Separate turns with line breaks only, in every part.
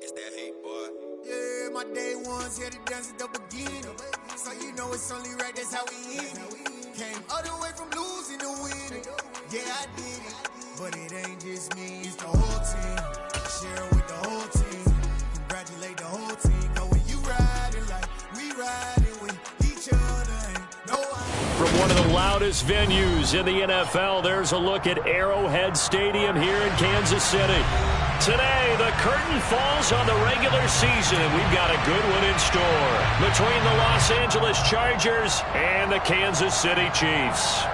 It's that heat, boy. Yeah, my day ones here to dance at the beginning. So you know it's only right, that's how we end it. Came all the way from losing to winning. Yeah, I did it. But it ain't just me, it's the whole team. Share it with the whole team. Congratulate the whole team. Cause when you riding like we riding with each other, ain't no
From one of the loudest venues in the NFL, there's a look at Arrowhead Stadium here in Kansas City. Today, the curtain falls on the regular season, and we've got a good one in store between the Los Angeles Chargers and the Kansas City Chiefs.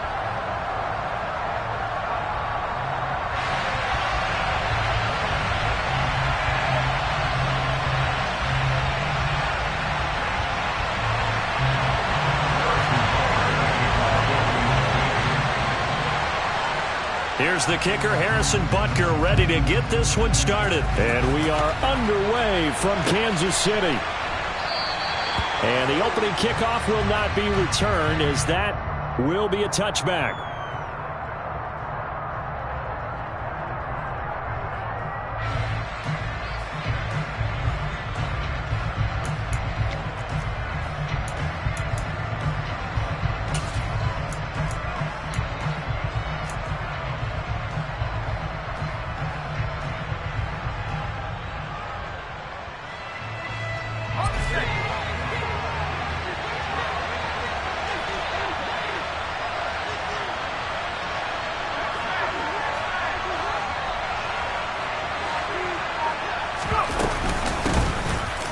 Here's the kicker, Harrison Butker, ready to get this one started. And we are underway from Kansas City. And the opening kickoff will not be returned, as that will be a touchback.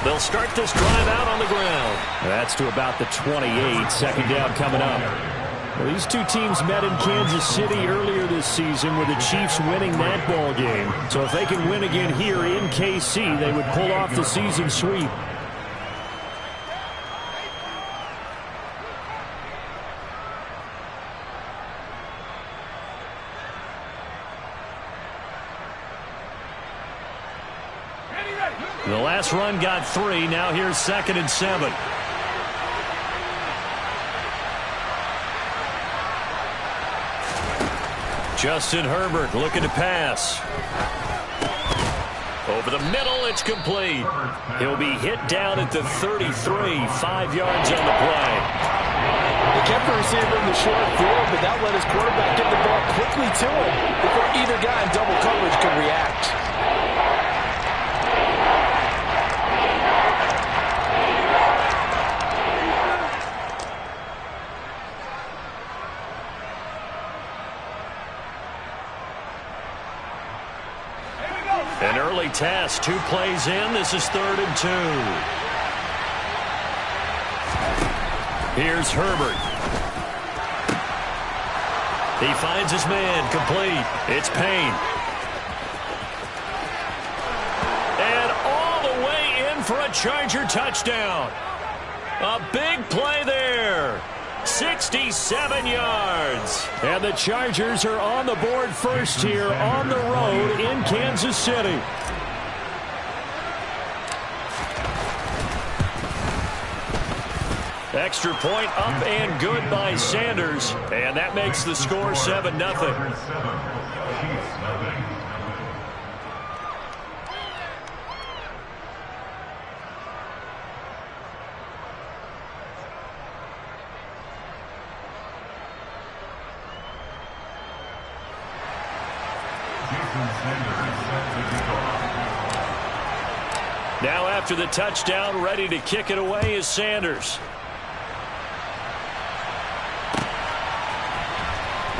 They'll start this drive out on the ground. That's to about the 28. Second down coming up. Well, these two teams met in Kansas City earlier this season with the Chiefs winning that ball game. So if they can win again here in KC, they would pull off the season sweep. The last run got 3. Now here's 2nd and 7. Justin Herbert looking to pass. Over the middle, it's complete. He'll be hit down at the 33, 5 yards on the play.
They kept the receiver in the short field, but that let his quarterback get the ball quickly to him before either guy in double coverage could react.
An early test, 2 plays in. This is 3rd and 2. Here's Herbert. He finds his man, complete. It's Payne. And all the way in for a Charger touchdown. A big play there. 67 yards. And the Chargers are on the board first here on the road in Kansas City. Extra point up and good by Sanders. And that makes the score 7-0. Now after the touchdown, ready to kick it away is Sanders.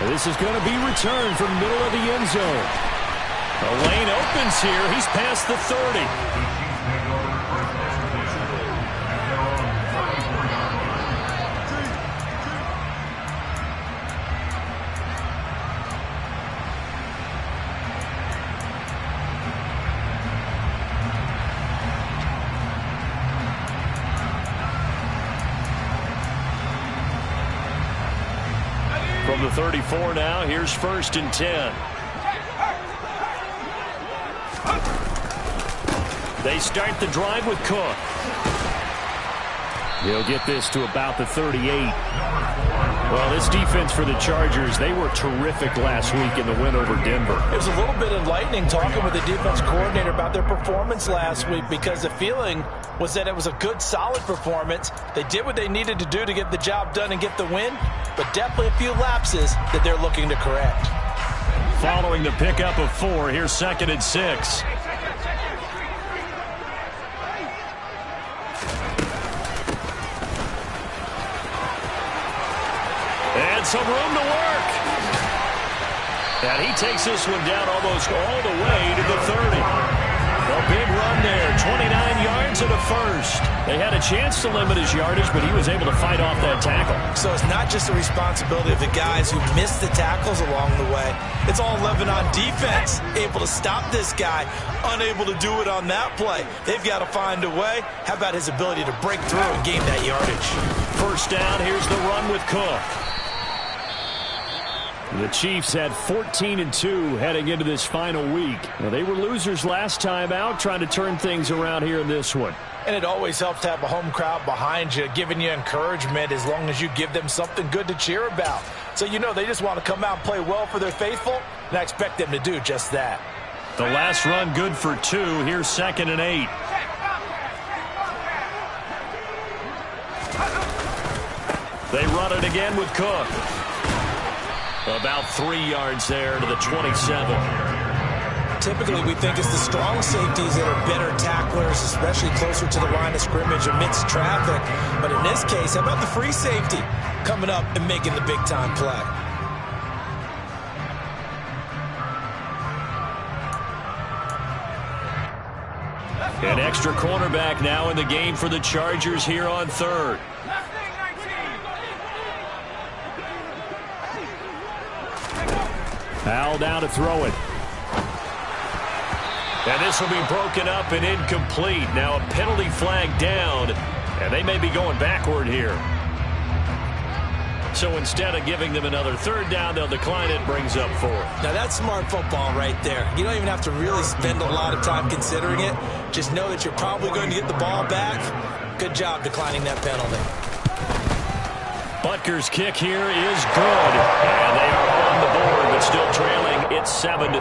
This is going to be returned from middle of the end zone. The lane opens here. He's past the 30. From the 34 now, here's 1st and 10. They start the drive with Cook. He'll get this to about the 38. Well, this defense for the Chargers, they were terrific last week in the win over Denver.
It was a little bit enlightening talking with the defense coordinator about their performance last week, because the feeling was that it was a good, solid performance. They did what they needed to do to get the job done and get the win, but definitely a few lapses that they're looking to correct.
Following the pickup of 4, here's 2nd and 6. And some room to work. And he takes this one down almost all the way to the 30. A big run there, 29 yards and a first. They had a chance to limit his yardage, but he was able to fight off that tackle.
So it's not just the responsibility of the guys who missed the tackles along the way. It's all 11 on defense, able to stop this guy, unable to do it on that play. They've got to find a way. How about his ability to break through and gain that yardage?
First down, here's the run with Cook. The Chiefs had 14-2 heading into this final week. Well, they were losers last time out, trying to turn things around here in this one.
And it always helps to have a home crowd behind you, giving you encouragement as long as you give them something good to cheer about. So you know they just want to come out and play well for their faithful, and I expect them to do just that.
The last run good for 2. Here's 2nd and 8. They run it again with Cook. About 3 yards there to the 27.
Typically, we think it's the strong safeties that are better tacklers, especially closer to the line of scrimmage amidst traffic. But in this case, how about the free safety coming up and making the big-time play?
An extra cornerback now in the game for the Chargers here on 3rd. Al down to throw it. And this will be broken up and incomplete. Now a penalty flag down, and they may be going backward here. So instead of giving them another 3rd down, they'll decline it, brings up 4th.
Now that's smart football right there. You don't even have to really spend a lot of time considering it. Just know that you're probably going to get the ball back. Good job declining that penalty.
Butker's kick here is good. And they are on the board, but still trailing. It's 7-3.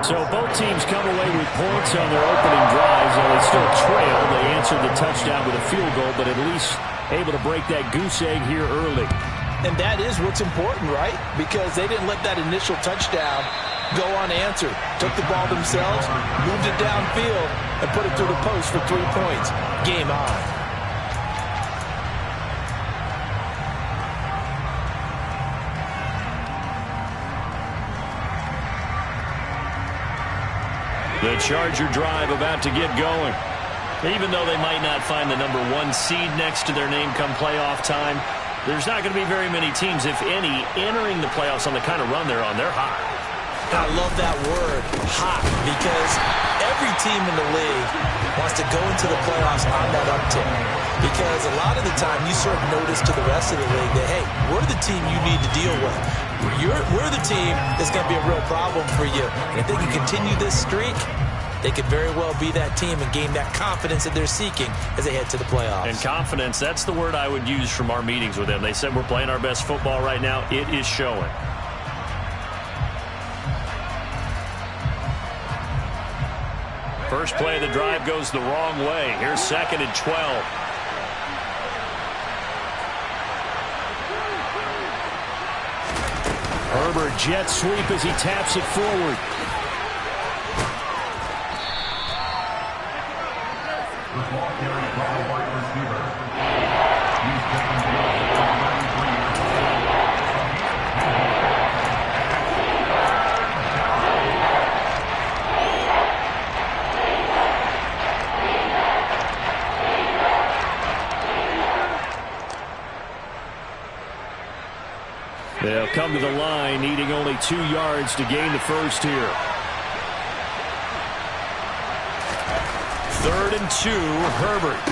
So both teams come away with points on their opening drives. Though they still trail. They answered the touchdown with a field goal, but at least able to break that goose egg here early.
And that is what's important, right? Because they didn't let that initial touchdown go unanswered. Took the ball themselves, moved it downfield, and put it through the post for 3 points. Game on.
The Charger drive about to get going. Even though they might not find the number 1 seed next to their name come playoff time, there's not going to be very many teams, if any, entering the playoffs on the kind of run they're on. They're hot.
I love that word, hot, because every team in the league wants to go into the playoffs on that uptick. Because a lot of the time you serve notice to the rest of the league that, hey, we're the team you need to deal with. We're the team that's going to be a real problem for you. And if they can continue this streak, they could very well be that team and gain that confidence that they're seeking as they head to the playoffs. And
confidence, that's the word I would use from our meetings with them. They said we're playing our best football right now. It is showing. First play of the drive goes the wrong way. Here's 2nd and 12. Herbert jet sweep as he taps it forward. They'll come to the line, needing only 2 yards to gain the first here. 3rd and 2, Herbert.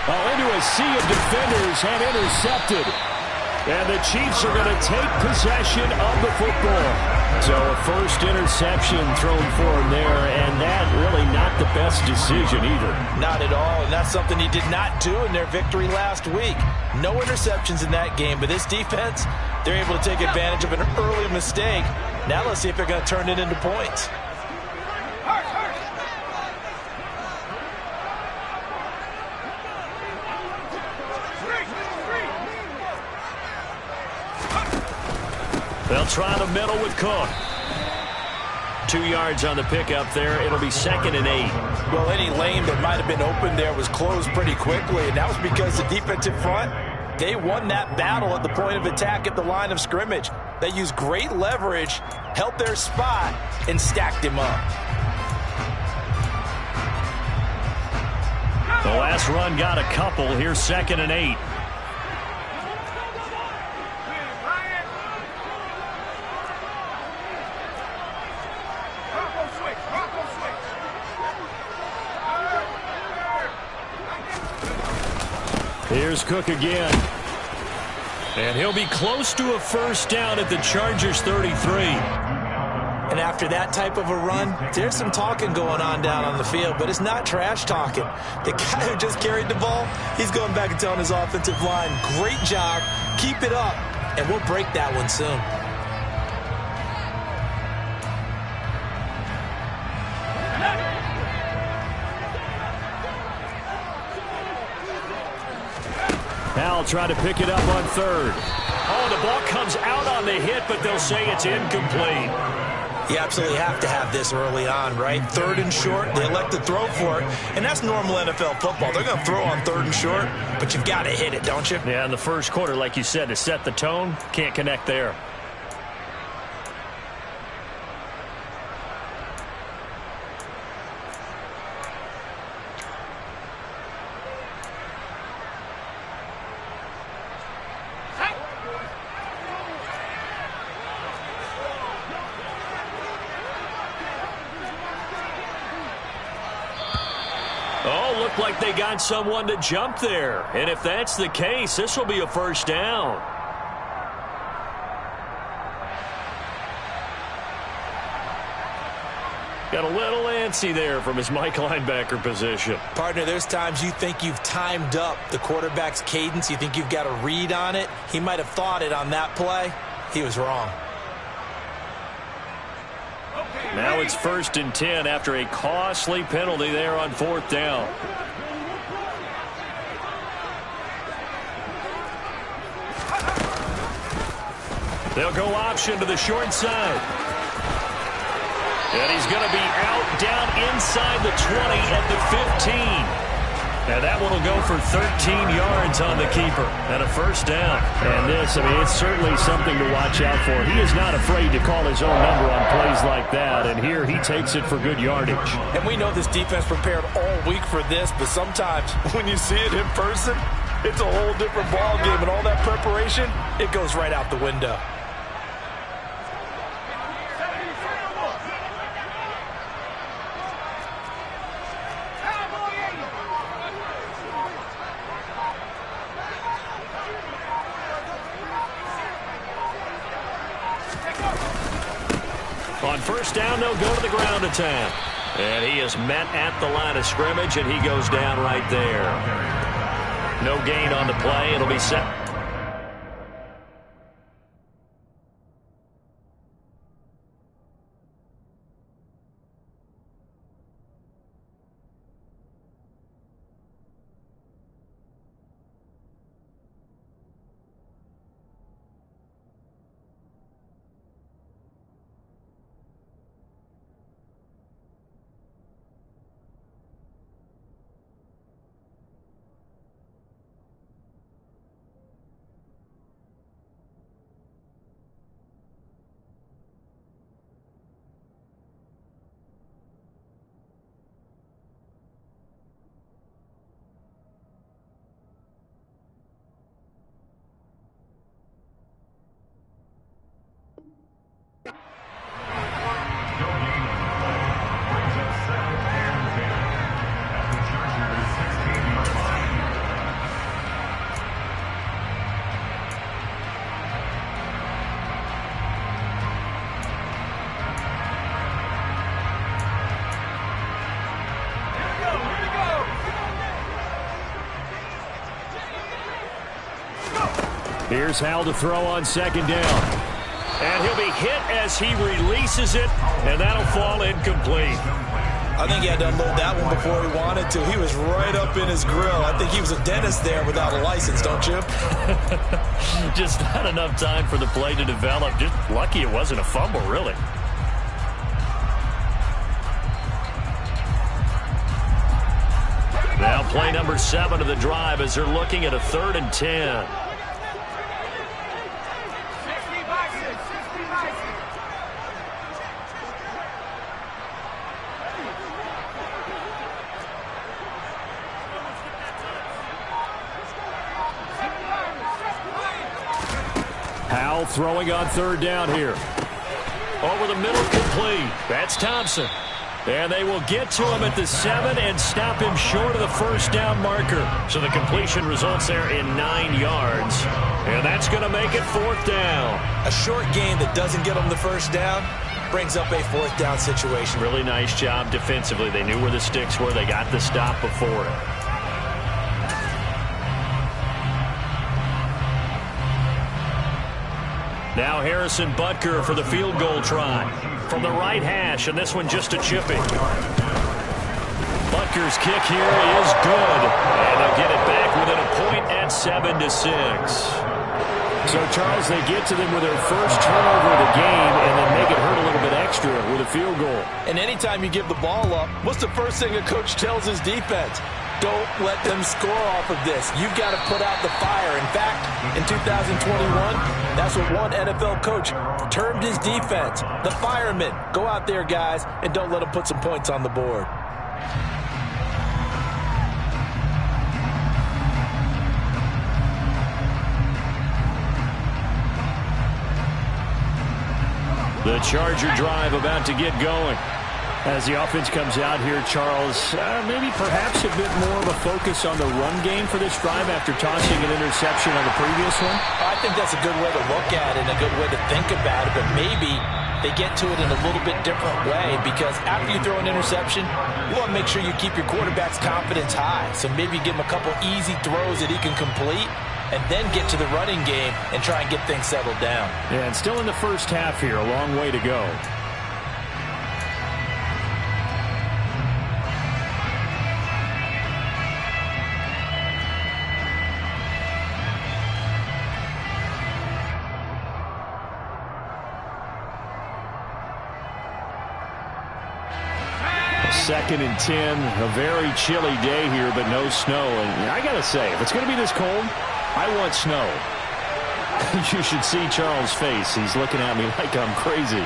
Into a sea of defenders and intercepted. And the Chiefs are going to take possession of the football. So a first interception thrown for him there, and that really not the best decision either.
Not at all, and that's something he did not do in their victory last week. No interceptions in that game, but this defense, they're able to take advantage of an early mistake. Now let's see if they're going to turn it into points.
They'll try the middle with Cook. 2 yards on the pickup there. It'll be 2nd and 8.
Well, any lane that might have been open there was closed pretty quickly, and that was because the defensive front, they won that battle at the point of attack at the line of scrimmage. They used great leverage, held their spot, and stacked him up.
The last run got a couple. Here's 2nd and 8. Here's Cook again. And he'll be close to a first down at the Chargers' 33.
And after that type of a run, there's some talking going on down on the field, but it's not trash talking. The guy who just carried the ball, he's going back and telling his offensive line, great job, keep it up, and we'll break that one soon.
Now try to pick it up on 3rd. Oh, the ball comes out on the hit, but they'll say it's incomplete.
You absolutely have to have this early on, right? 3rd and short, they elect to throw for it, and that's normal NFL football. They're going to throw on 3rd and short, but you've got to hit it, don't you?
Yeah, in the first quarter, like you said, to set the tone, can't connect there. Oh, looked like they got someone to jump there. And if that's the case, this will be a first down. Got a little antsy there from his Mike linebacker position.
Partner, there's times you think you've timed up the quarterback's cadence. You think you've got a read on it. He might have thought it on that play. He was wrong.
Now it's 1st and 10 after a costly penalty there on 4th down. They'll go option to the short side. And he's going to be out down inside the 20 at the 15. And that one will go for 13 yards on the keeper and a first down. And this, I mean, it's certainly something to watch out for. He is not afraid to call his own number on plays like that. And here he takes it for good yardage.
And we know this defense prepared all week for this, but sometimes when you see it in person, it's a whole different ball game. And all that preparation, it goes right out the window.
On first down, they'll go to the ground attack. And he is met at the line of scrimmage, and he goes down right there. No gain on the play. It'll be set. Here's Howell to throw on second down. And he'll be hit as he releases it, and that'll fall incomplete.
I think he had to unload that one before he wanted to. He was right up in his grill. I think he was a dentist there without a license, don't you?
Just not enough time for the play to develop. Just lucky it wasn't a fumble, really. Now play number 7 of the drive as they're looking at a 3rd and 10. Howell throwing on 3rd down here. Over the middle, complete. That's Thompson. And they will get to him at the 7 and stop him short of the 1st down marker. So the completion results there in 9 yards. And that's going to make it 4th down.
A short game that doesn't get them the 1st down brings up a 4th down situation.
Really nice job defensively. They knew where the sticks were. They got the stop before it. Now Harrison Butker for the field goal try. From the right hash, and this one just a chipping. Butker's kick here is good. And they'll get it back within a point at 7-6. So, Charles, they get to them with their first turnover of the game and then make it hurt a little bit extra with a field goal.
And anytime you give the ball up, what's the first thing a coach tells his defense? Don't let them score off of this. You've got to put out the fire. In fact, in 2021, that's what one NFL coach termed his defense. The firemen. Go out there, guys, and don't let them put some points on the board.
The Charger drive about to get going. As the offense comes out here, Charles, maybe perhaps a bit more of a focus on the run game for this drive after tossing an interception on the previous one?
I think that's a good way to look at it and a good way to think about it, but maybe they get to it in a little bit different way because after you throw an interception, you want to make sure you keep your quarterback's confidence high. So maybe give him a couple easy throws that he can complete and then get to the running game and try and get things settled down.
Yeah, and still in the first half here, a long way to go. Second and 10, a very chilly day here, but no snow. And I got to say, if it's going to be this cold, I want snow. You should see Charles' face. He's looking at me like I'm crazy.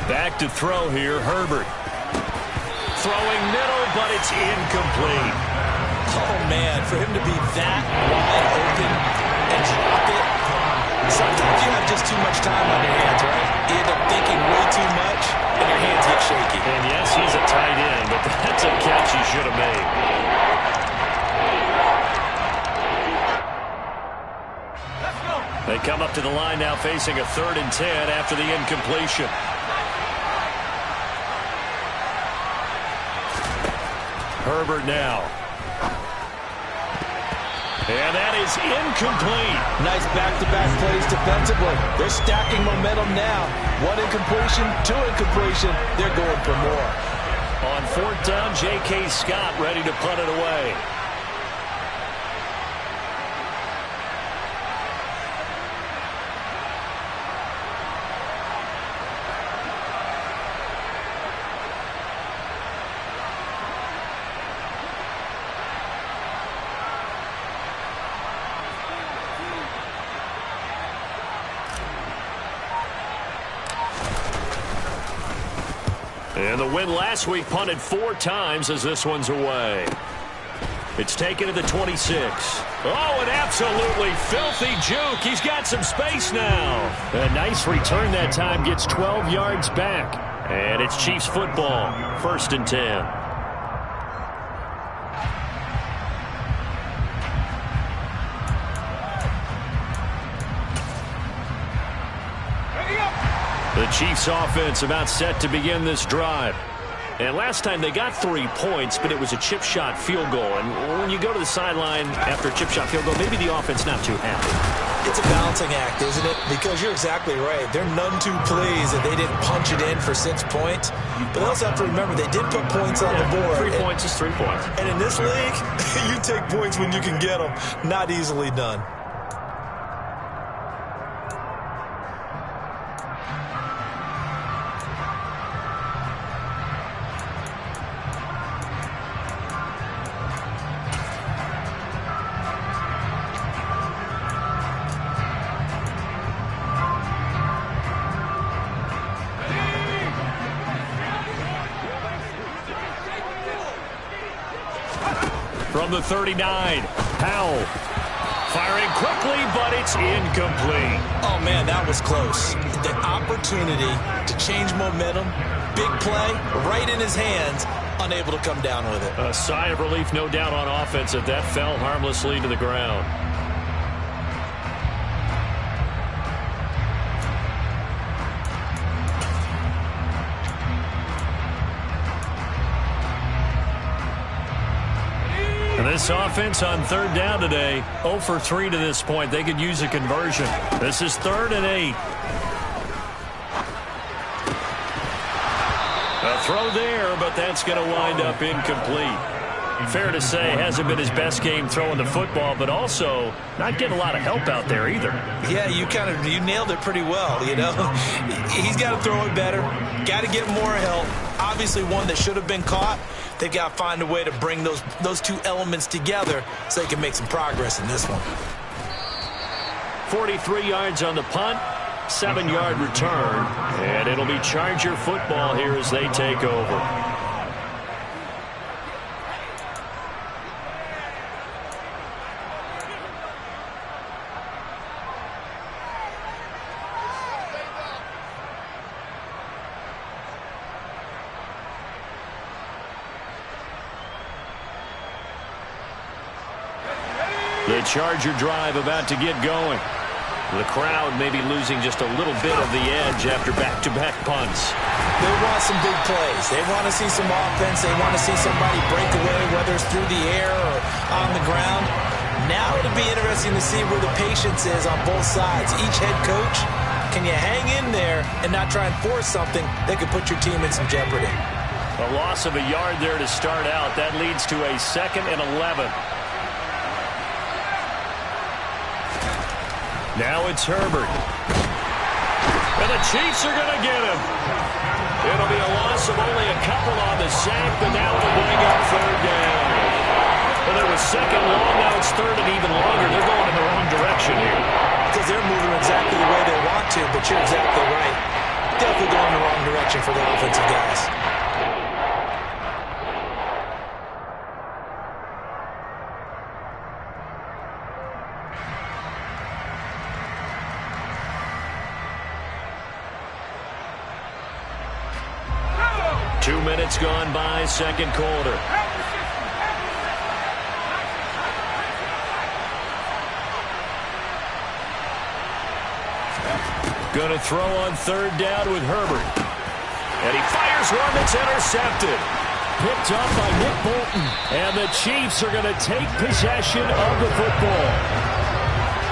Back to throw here, Herbert. Throwing middle, but it's incomplete.
Oh, man, for him to be that wide open and drop it. Sometimes you have just too much time on your hands, right? You end up thinking way too much, and your hands get shaky.
And yes, he's a tight end, but that's a catch he should have made. They come up to the line now facing a 3rd and 10 after the incompletion. Herbert now. And that is incomplete.
Nice back-to-back plays defensively. They're stacking momentum now. 1 incompletion, 2 incompletion. They're going for more.
On 4th down, J.K. Scott ready to punt it away. And the win last week punted 4 times as this one's away. It's taken to the 26. Oh, an absolutely filthy juke. He's got some space now. A nice return that time. Gets 12 yards back. And it's Chiefs football. 1st and 10. The Chiefs offense about set to begin this drive. And last time they got 3 points, but it was a chip shot field goal. And when you go to the sideline after a chip shot field goal, maybe the offense not too happy.
It's a balancing act, isn't it? Because you're exactly right. They're none too pleased that they didn't punch it in for 6 points. But they also have to remember they did put points on the board.
3 points is 3 points.
And in this league, you take points when you can get them. Not easily done.
From the 39, Powell firing quickly, but it's incomplete.
Oh, man, that was close. The opportunity to change momentum, big play, right in his hands, unable to come down with it.
A sigh of relief, no doubt, on offense if that fell harmlessly to the ground. This offense on 3rd down today, 0 for 3 to this point. They could use a conversion. This is 3rd and 8. A throw there, but that's going to wind up incomplete. Fair to say, hasn't been his best game throwing the football, but also not getting a lot of help out there either.
Yeah, you nailed it pretty well, you know. He's got to throw it better, got to get more help. Obviously one that should have been caught. They've got to find a way to bring those two elements together so they can make some progress in this one.
43 yards on the punt, 7-yard return, and it'll be Charger football here as they take over. The Charger drive about to get going. The crowd may be losing just a little bit of the edge after back-to-back punts.
They want some big plays. They want to see some offense. They want to see somebody break away, whether it's through the air or on the ground. Now it'll be interesting to see where the patience is on both sides. Each head coach, can you hang in there and not try and force something that could put your team in some jeopardy?
A loss of a yard there to start out. That leads to a 2nd and 11. Now it's Herbert. And the Chiefs are going to get him. It'll be a loss of only a couple on the sack, but now it'll bring up 3rd down. Well, it was 2nd long, now it's 3rd and even longer. They're going in the wrong direction here.
Because they're moving exactly the way they want to, but you're exactly right. Definitely going in the wrong direction for the offensive guys.
Minutes gone by, 2nd quarter. Going to throw on 3rd down with Herbert. And he fires one that's intercepted. Picked up by Nick Bolton. And the Chiefs are going to take possession of the football.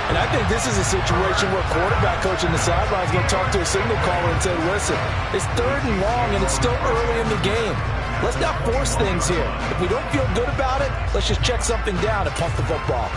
And I think this is a situation where quarterback coach in the sideline is going to talk to a signal caller and say, listen, it's 3rd and long and it's still early in the game. Let's not force things here. If we don't feel good about it, let's just check something down and punt the football.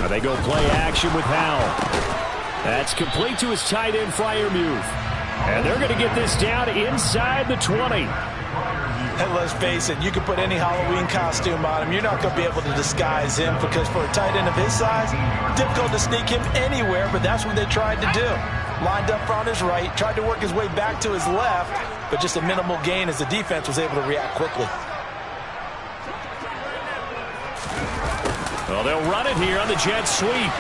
Now they go play action with Howell. That's complete to his tight end, Freiermuth. And they're going to get this down inside the 20.
And let's face it, you can put any Halloween costume on him. You're not going to be able to disguise him because for a tight end of his size, difficult to sneak him anywhere, but that's what they tried to do. Lined up on his right, tried to work his way back to his left, but just a minimal gain as the defense was able to react quickly.
Well, they'll run it here on the jet sweep.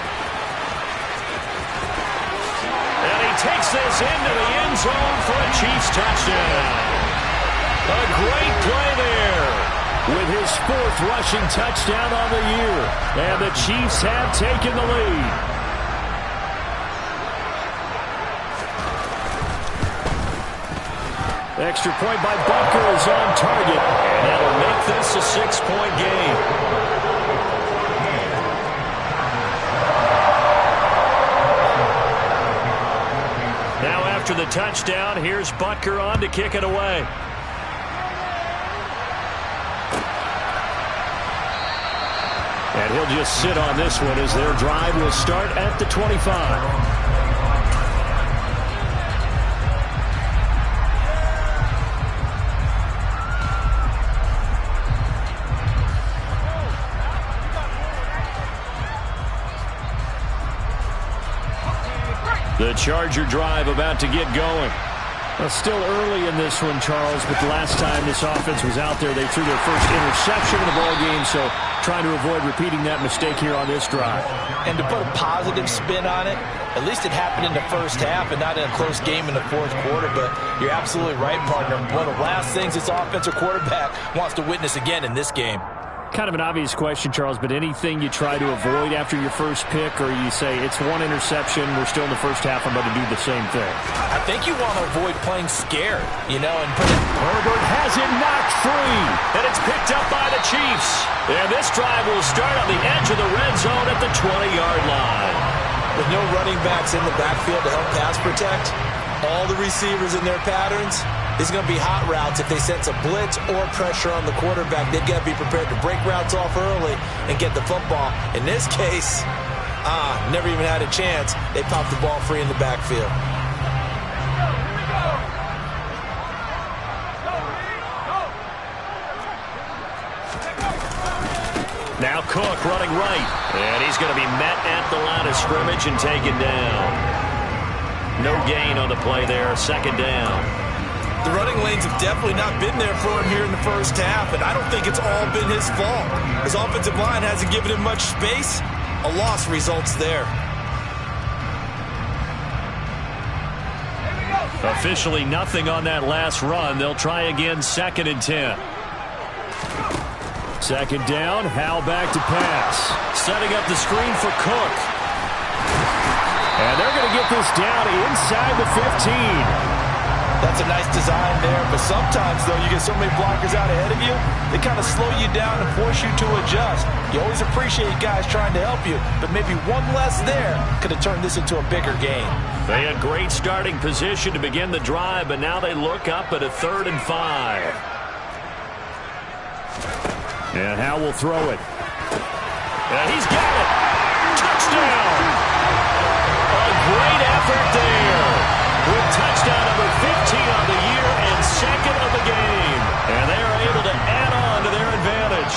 And he takes this into the end zone for a Chiefs touchdown. A great play there. with his 4th rushing touchdown on the year. And the Chiefs have taken the lead. Extra point by Butker is on target. And that'll make this a 6-point game. Now after the touchdown, here's Butker on to kick it away. And he'll just sit on this one as their drive will start at the 25. The Charger drive about to get going. Well, still early in this one, Charles, but the last time this offense was out there, they threw their first interception of the ball game, so trying to avoid repeating that mistake here on this drive.
And to put a positive spin on it, at least it happened in the first half and not in a close game in the 4th quarter, but you're absolutely right, partner. One of the last things this offensive quarterback wants to witness again in this game.
Kind of an obvious question, Charles, but anything you try to avoid after your first pick, or you say it's one interception, we're still in the first half, I'm going to do the same thing?
I think you want to avoid playing scared, and put it.
Herbert has it knocked free, and it's picked up by the Chiefs. And this drive will start on the edge of the red zone at the 20-yard line.
With no running backs in the backfield to help pass protect, all the receivers in their patterns, it's going to be hot routes. If they sense a blitz or pressure on the quarterback, they've got to be prepared to break routes off early and get the football. In this case, never even had a chance. They popped the ball free in the backfield.
Now Cook running right, and he's going to be met at the line of scrimmage and taken down. No gain on the play there, 2nd down.
The running lanes have definitely not been there for him here in the first half, and I don't think it's all been his fault. His offensive line hasn't given him much space. A loss results there.
Officially nothing on that last run. They'll try again, 2nd and 10. 2nd down, Howell back to pass. Setting up the screen for Cook. And they're going to get this down inside the 15.
That's a nice design there, but sometimes, though, you get so many blockers out ahead of you, they kind of slow you down and force you to adjust. You always appreciate guys trying to help you, but maybe one less there could have turned this into a bigger game.
They had great starting position to begin the drive, but now they look up at a 3rd and 5. And Howell will throw it. And he's got it. Touchdown! A great effort there. With touchdown number 15 on the year and 2nd of the game. And they are able to add on to their advantage.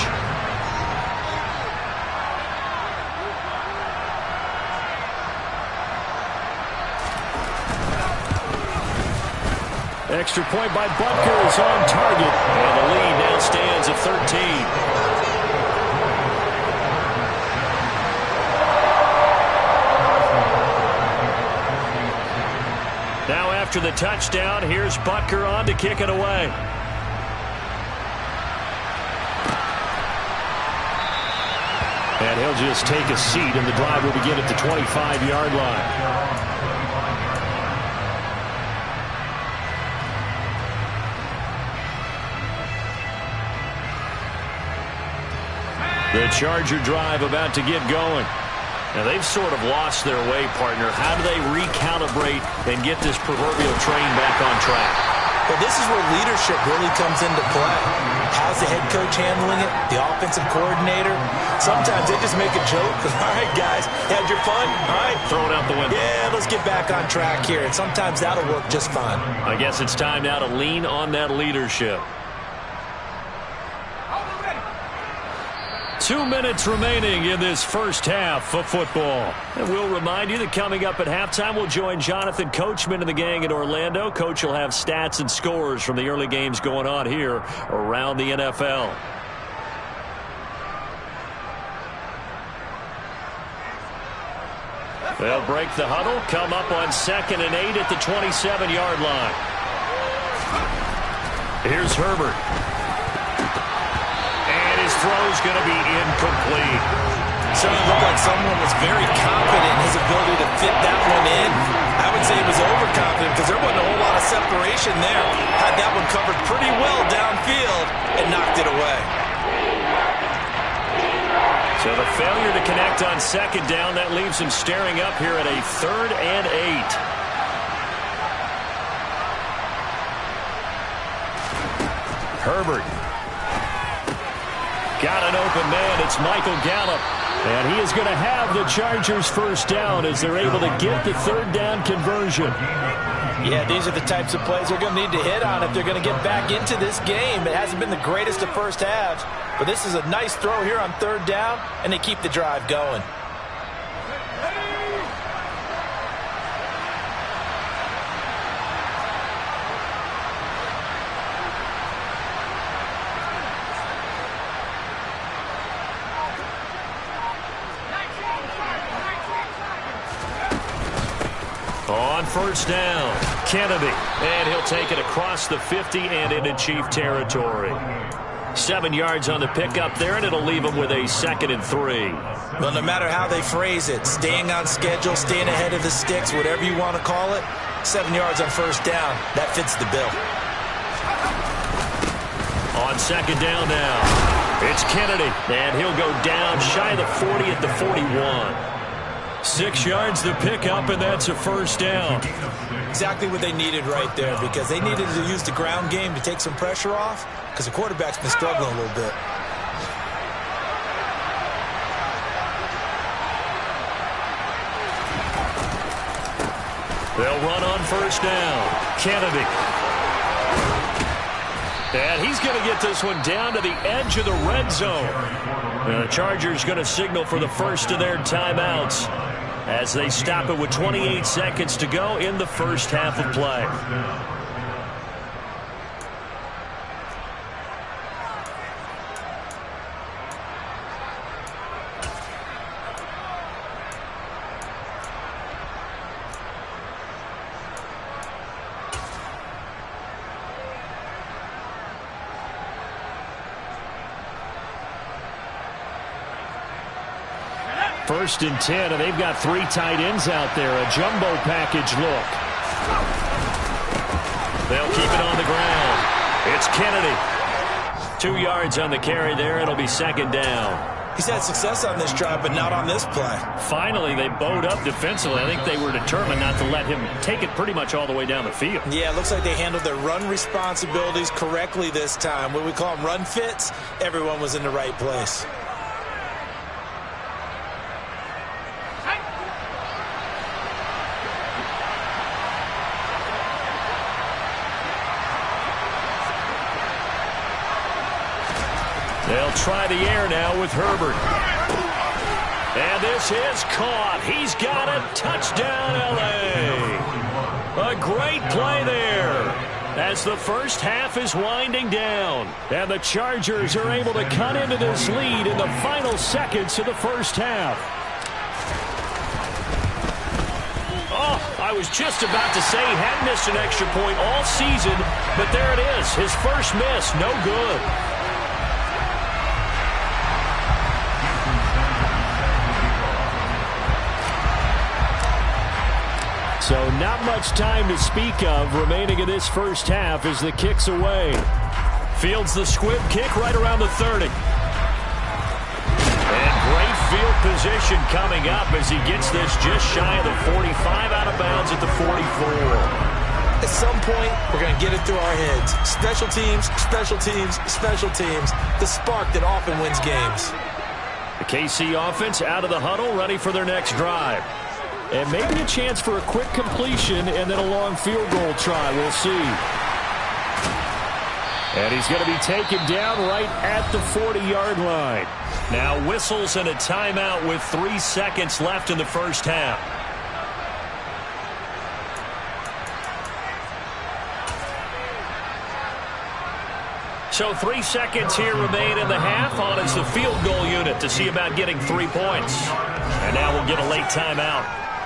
Extra point by Butker is on target. And the lead now stands at 13. Now after the touchdown, here's Butker on to kick it away. And he'll just take a seat, and the drive will begin at the 25-yard line. The Charger drive about to get going. Now, they've sort of lost their way, partner. How do they recalibrate and get this proverbial train back on track?
Well, this is where leadership really comes into play. How's the head coach handling it? The offensive coordinator? Sometimes they just make a joke. All right, guys, had your fun? All right.
Throw it out the window.
Yeah, let's get back on track here. And sometimes that'll work just fine.
I guess it's time now to lean on that leadership. 2 minutes remaining in this first half of football. And we'll remind you that coming up at halftime, we'll join Jonathan Coachman and the gang in Orlando. Coach will have stats and scores from the early games going on here around the NFL. They'll break the huddle, come up on 2nd and 8 at the 27-yard line. Here's Herbert. throw's going to be incomplete.
Certainly looked like someone was very confident in his ability to fit that one in. I would say he was overconfident because there wasn't a whole lot of separation there. Had that one covered pretty well downfield and knocked it away.
So the failure to connect on second down, that leaves him staring up here at a 3rd and 8. Herbert. Got an open man. It's Michael Gallup. And he is going to have the Chargers first down as they're able to get the 3rd down conversion.
Yeah, these are the types of plays they're going to need to hit on if they're going to get back into this game. It hasn't been the greatest of first halves, but this is a nice throw here on 3rd down, and they keep the drive going.
On first down, Kennedy. And he'll take it across the 50 and into Chief territory. 7 yards on the pickup there, and it'll leave him with a 2nd and 3.
Well, no matter how they phrase it, staying on schedule, staying ahead of the sticks, whatever you want to call it, 7 yards on first down, that fits the bill.
On second down now, it's Kennedy, and he'll go down shy of the 40 at the 41. 6 yards the pickup, and that's a first down.
Exactly what they needed right there, because they needed to use the ground game to take some pressure off, because the quarterback's been struggling a little bit.
They'll run on first down. Kennedy. And he's going to get this one down to the edge of the red zone. And the Chargers going to signal for the first of their timeouts as they stop it with 28 seconds to go in the first half of play. First and 10, and they've got 3 tight ends out there. A jumbo package look. They'll keep it on the ground. It's Kennedy. 2 yards on the carry there. It'll be second down.
He's had success on this drive, but not on this play.
Finally, they bowed up defensively. I think they were determined not to let him take it pretty much all the way down the field.
Yeah, it looks like they handled their run responsibilities correctly this time. What we call them run fits, everyone was in the right place.
They'll try the air now with Herbert. And this is caught. He's got it. Touchdown, L.A. A great play there as the first half is winding down. And the Chargers are able to cut into this lead in the final seconds of the first half. Oh, I was just about to say he hadn't missed an extra point all season, but there it is. His first miss, no good. So not much time to speak of remaining in this first half as the kick's away. Fields the squib kick right around the 30. And great field position coming up as he gets this just shy of the 45, out of bounds at the 44.
At some point, we're going to get it through our heads. Special teams, special teams, special teams. The spark that often wins games.
The KC offense out of the huddle, ready for their next drive. And maybe a chance for a quick completion and then a long field goal try. We'll see. And he's going to be taken down right at the 40-yard line. Now whistles and a timeout with 3 seconds left in the first half. So 3 seconds here remain in the half. On is the field goal unit to see about getting 3 points. And now we'll get a late timeout.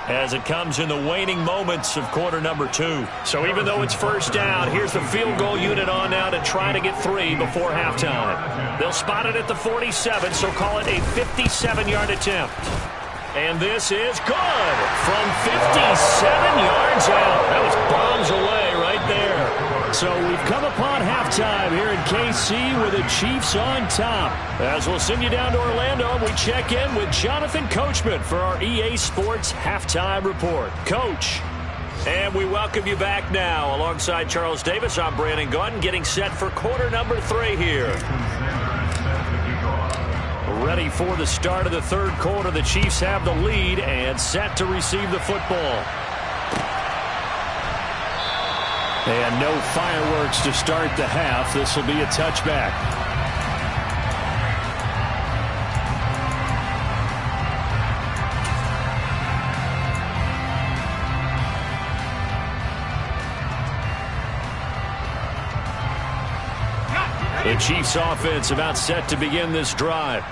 as it comes in the waning moments of quarter number 2. So even though it's first down, here's the field goal unit on now to try to get 3 before halftime. They'll spot it at the 47, so call it a 57-yard attempt. And this is good from 57 yards out. That was bombs away right there. So we've come upon halftime here in KC with the Chiefs on top. As we'll send you down to Orlando, we check in with Jonathan Coachman for our EA Sports Halftime Report. Coach, and we welcome you back now. Alongside Charles Davis, I'm Brandon Gaudin, getting set for quarter number 3 here. Ready for the start of the third quarter. The Chiefs have the lead and set to receive the football. And no fireworks to start the half. This will be a touchback. The Chiefs offense about set to begin this drive.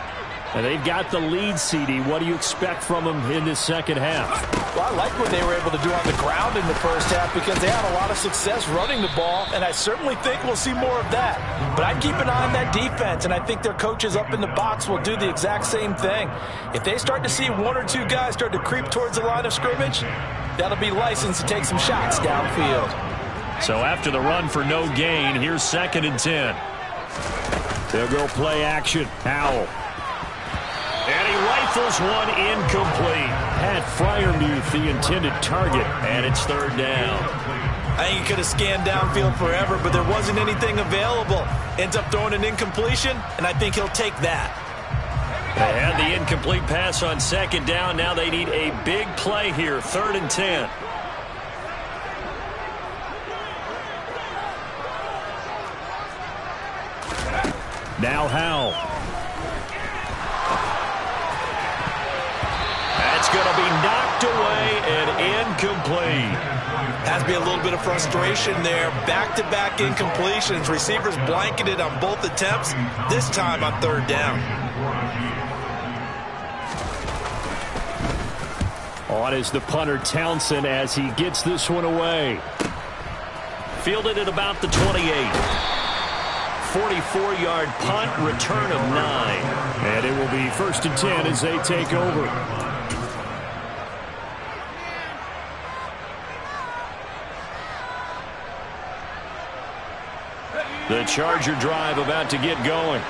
And they've got the lead, CD. What do you expect from them in this second half?
Well, I like what they were able to do on the ground in the first half because they had a lot of success running the ball, and I certainly think we'll see more of that. But I'd keep an eye on that defense, and I think their coaches up in the box will do the exact same thing. If they start to see 1 or 2 guys start to creep towards the line of scrimmage, that'll be licensed to take some shots downfield.
So after the run for no gain, here's 2nd and 10. They'll go play action. Howell. And he rifles one incomplete. Pat Freiermuth, the intended target, and it's 3rd down.
I think he could have scanned downfield forever, but there wasn't anything available. Ends up throwing an incompletion, and I think he'll take that.
They had the incomplete pass on 2nd down. Now they need a big play here, 3rd and 10. Now Howell. That's going to be knocked away and incomplete.
Has to be a little bit of frustration there. Back-to-back incompletions. Receivers blanketed on both attempts, this time on 3rd down.
On is the punter Townsend as he gets this one away. Fielded at about the 28. 44-yard punt, return of 9. And it will be 1st and 10 as they take over. The Charger drive about to get going.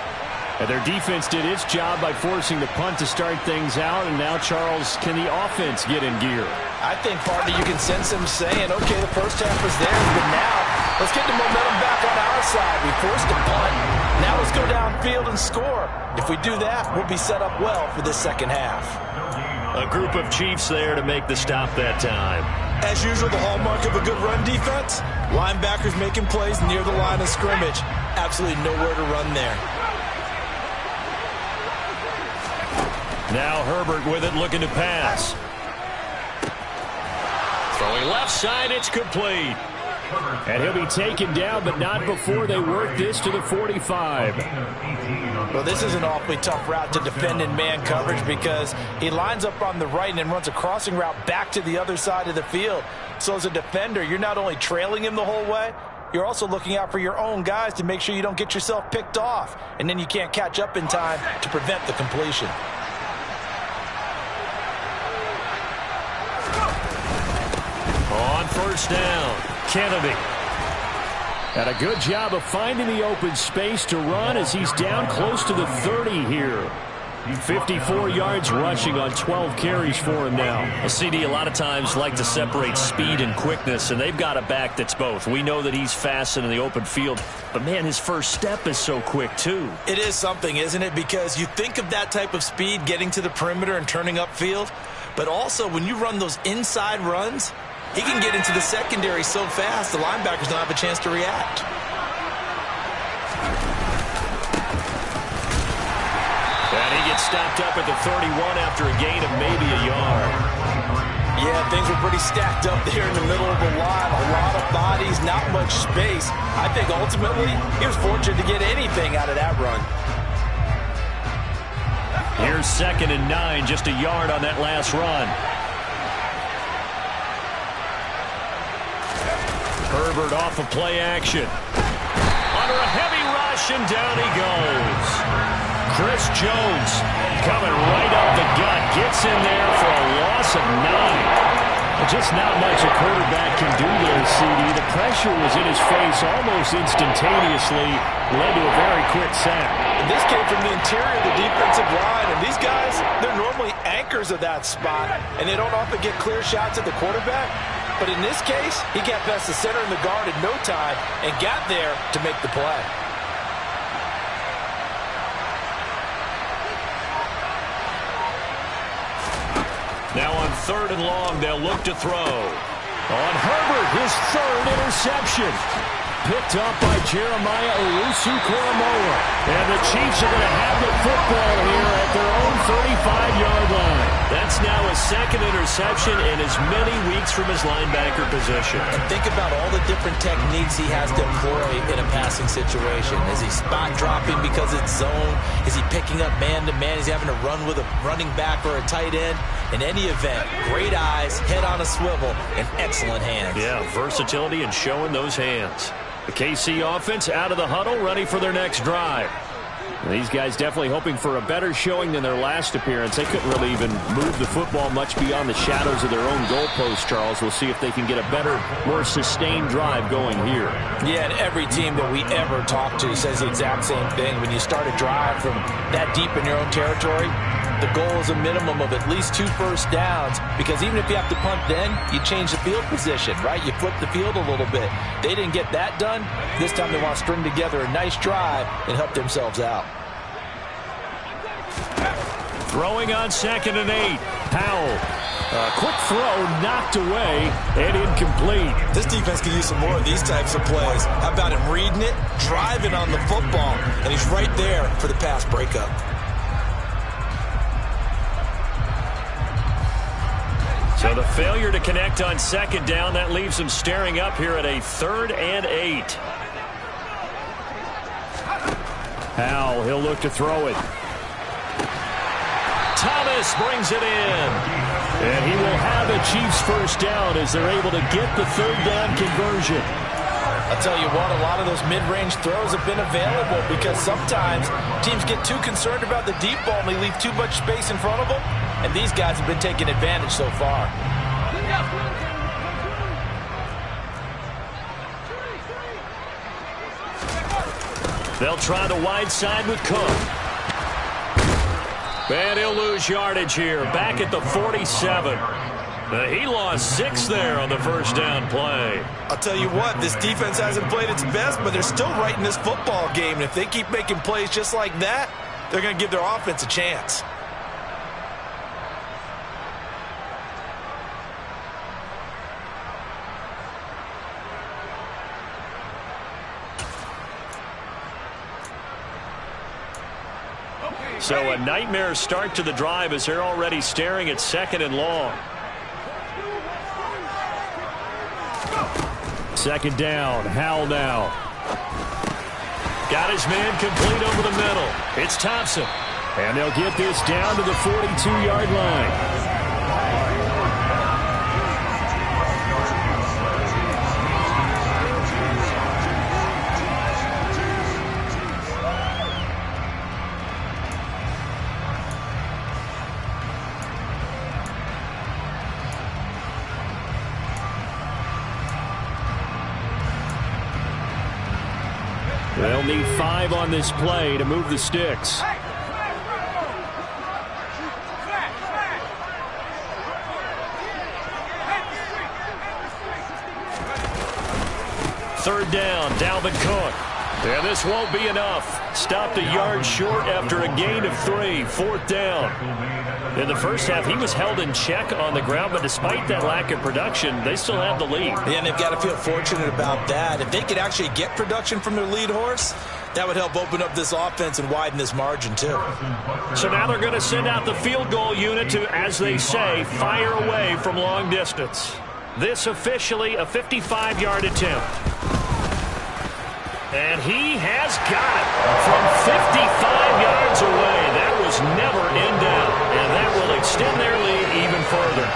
And their defense did its job by forcing the punt to start things out. And now, Charles, can the offense get in gear?
I think partly you can sense them saying, okay, the first half was theirs, but now let's get the momentum back on our side. We forced a punt. Now let's go downfield and score. If we do that, we'll be set up well for this second half.
A group of Chiefs there to make the stop that time.
As usual, the hallmark of a good run defense, linebackers making plays near the line of scrimmage. Absolutely nowhere to run there.
Now Herbert with it, looking to pass. Throwing left side, it's complete. And he'll be taken down, but not before they work this to the 45.
Well, this is an awfully tough route to defend in man coverage because he lines up on the right and then runs a crossing route back to the other side of the field. So as a defender, you're not only trailing him the whole way, you're also looking out for your own guys to make sure you don't get yourself picked off. And then you can't catch up in time to prevent the completion.
On 1st down, Kennedy. And a good job of finding the open space to run as he's down close to the 30 here. 54 yards rushing on 12 carries for him now. A CD a lot of times like to separate speed and quickness, and they've got a back that's both. We know that he's fast in the open field, but man, his first step is so quick too.
It is something, isn't it? Because you think of that type of speed getting to the perimeter and turning upfield, but also when you run those inside runs, he can get into the secondary so fast the linebackers don't have a chance to react.
And he gets stopped up at the 31 after a gain of maybe a yard.
Yeah, things were pretty stacked up there in the middle of the line. A lot of bodies, not much space. I think ultimately he was fortunate to get anything out of that run.
Here's 2nd and 9, just a yard on that last run. Herbert off of play action. Under a heavy rush, and down he goes. Chris Jones coming right up the gut. Gets in there for a loss of 9. Just not much a quarterback can do there, CD. The pressure was in his face almost instantaneously. Led to a very quick sack.
And this came from the interior of the defensive line. And these guys, they're normally anchors of that spot. And they don't often get clear shots at the quarterback. But in this case, he got past the center and the guard in no time and got there to make the play.
Now on 3rd and long, they'll look to throw. On Herbert, his 3rd interception. Picked up by Jeremiah Owusu-Koramoah. And the Chiefs are going to have the football here at their own 35-yard line. That's now his 2nd interception in as many weeks from his linebacker position.
And think about all the different techniques he has to employ in a passing situation. Is he spot dropping because it's zone? Is he picking up man-to-man? Is he having to run with a running back or a tight end? In any event, great eyes, head on a swivel, and excellent hands.
Yeah, versatility and showing those hands. The KC offense out of the huddle, ready for their next drive. And these guys definitely hoping for a better showing than their last appearance. They couldn't really even move the football much beyond the shadows of their own goalpost, Charles. We'll see if they can get a better, more sustained drive going here.
Yeah, and every team that we ever talk to says the exact same thing. When you start a drive from that deep in your own territory, the goal is a minimum of at least 2 first downs, because even if you have to punt then, you change the field position, right? You flip the field a little bit. They didn't get that done. This time they want to string together a nice drive and help themselves out.
Throwing on 2nd and 8. Powell. A quick throw knocked away and incomplete.
This defense could use some more of these types of plays. How about him reading it, driving on the football, and he's right there for the pass breakup.
So the failure to connect on 2nd down, that leaves him staring up here at a 3rd and 8. Powell, he'll look to throw it. Thomas brings it in. And he will have a Chiefs first down as they're able to get the 3rd down conversion.
I'll tell you what, a lot of those mid-range throws have been available because sometimes teams get too concerned about the deep ball and they leave too much space in front of them. And these guys have been taking advantage so far.
They'll try the wide side with Cook. And he'll lose yardage here. Back at the 47. He lost 6 there on the first down play.
I'll tell you what, this defense hasn't played its best, but they're still right in this football game. And if they keep making plays just like that, they're going to give their offense a chance.
So a nightmare start to the drive as they're already staring at 2nd and long. 2nd down. Howell now. Got his man complete over the middle. It's Thompson. And they'll get this down to the 42-yard line. They'll need 5 on this play to move the sticks. Third down, Dalvin Cook. And this won't be enough. Stopped a yard short after a gain of 3. 4th down. In the first half, he was held in check on the ground, but despite that lack of production, they still have the lead.
Yeah, and they've got to feel fortunate about that. If they could actually get production from their lead horse, that would help open up this offense and widen this margin, too.
So now they're going to send out the field goal unit to, as they say, fire away from long distance. This officially a 55-yard attempt. And he has got it from 55 yards away. That was never in doubt, and that will extend their lead even further.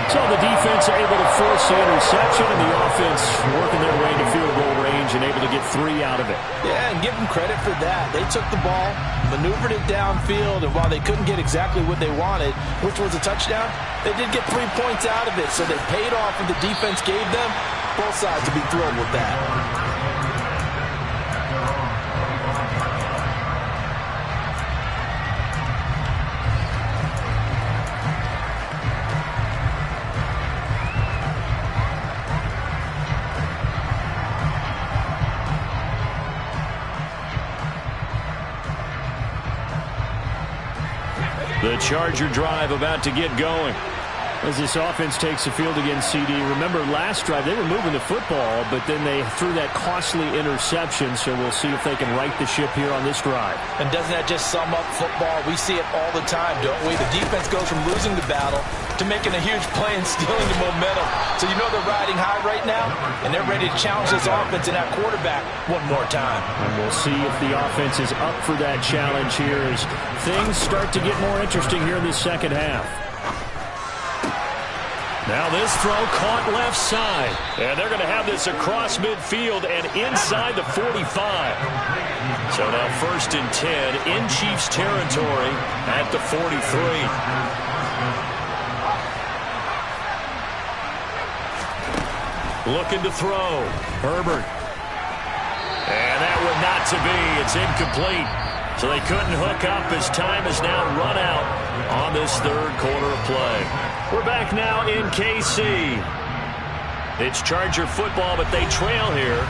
So the defense able to force the interception, and the offense working their way to field goal range and able to get 3 out of it.
Yeah, and give them credit for that. They took the ball, maneuvered it downfield, and while they couldn't get exactly what they wanted, which was a touchdown, they did get 3 points out of it. So they paid off what the defense gave them. Both sides will be thrilled with that.
The Charger drive about to get going as this offense takes the field against CD. Remember, last drive, they were moving the football, but then they threw that costly interception, so we'll see if they can right the ship here on this drive.
And doesn't that just sum up football? We see it all the time, don't we? The defense goes from losing the battle to making a huge play and stealing the momentum. So you know they're riding high right now, and they're ready to challenge this offense and that quarterback one more time.
And we'll see if the offense is up for that challenge here as things start to get more interesting here in the second half. Now this throw caught left side. And they're going to have this across midfield and inside the 45. So now 1st and 10 in Chiefs territory at the 43. Looking to throw. Herbert. And that one not to be. It's incomplete. So they couldn't hook up as time is now run out on this 3rd quarter of play. We're back now in KC. It's Charger football, but they trail here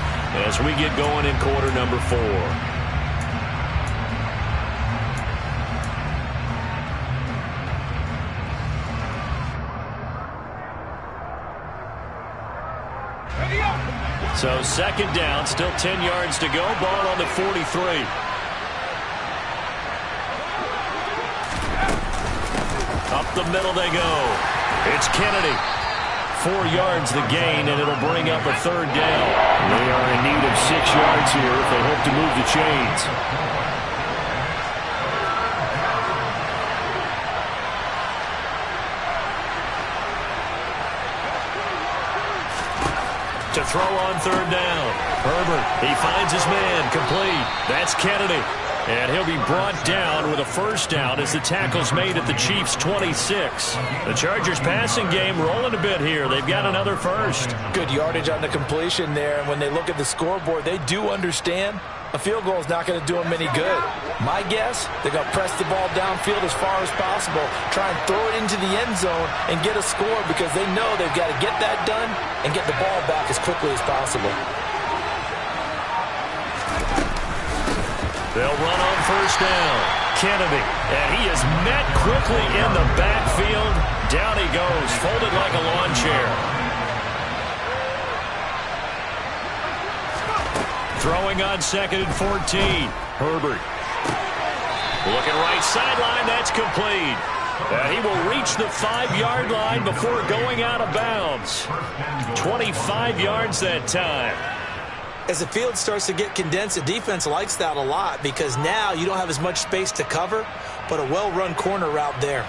as we get going in quarter number 4. So 2nd down, still 10 yards to go. Ball on the 43. Up the middle they go. It's Kennedy. 4 yards the gain, and it'll bring up a 3rd down. They are in need of 6 yards here if they hope to move the chains. To throw on 3rd down. Herbert, he finds his man, complete. That's Kennedy. And he'll be brought down with a 1st down as the tackle's made at the Chiefs' 26. The Chargers passing game rolling a bit here. They've got another 1st.
Good yardage on the completion there. And when they look at the scoreboard, they do understand a field goal is not going to do them any good. My guess, they're going to press the ball downfield as far as possible, try and throw it into the end zone and get a score because they know they've got to get that done and get the ball back as quickly as possible.
They'll run on 1st down. Kennedy, and he is met quickly in the backfield. Down he goes, folded like a lawn chair. Throwing on 2nd and 14. Herbert. Looking right sideline, that's complete. He will reach the 5-yard line before going out of bounds. 25 yards that time.
As the field starts to get condensed, the defense likes that a lot because now you don't have as much space to cover, but a well-run corner route there.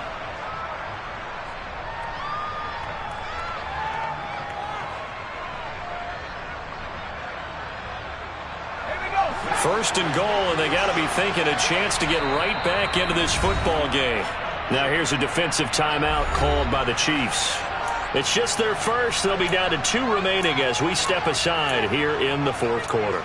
First and goal, and they got to be thinking a chance to get right back into this football game. Now here's a defensive timeout called by the Chiefs. It's just their 1st. They'll be down to 2 remaining as we step aside here in the 4th quarter.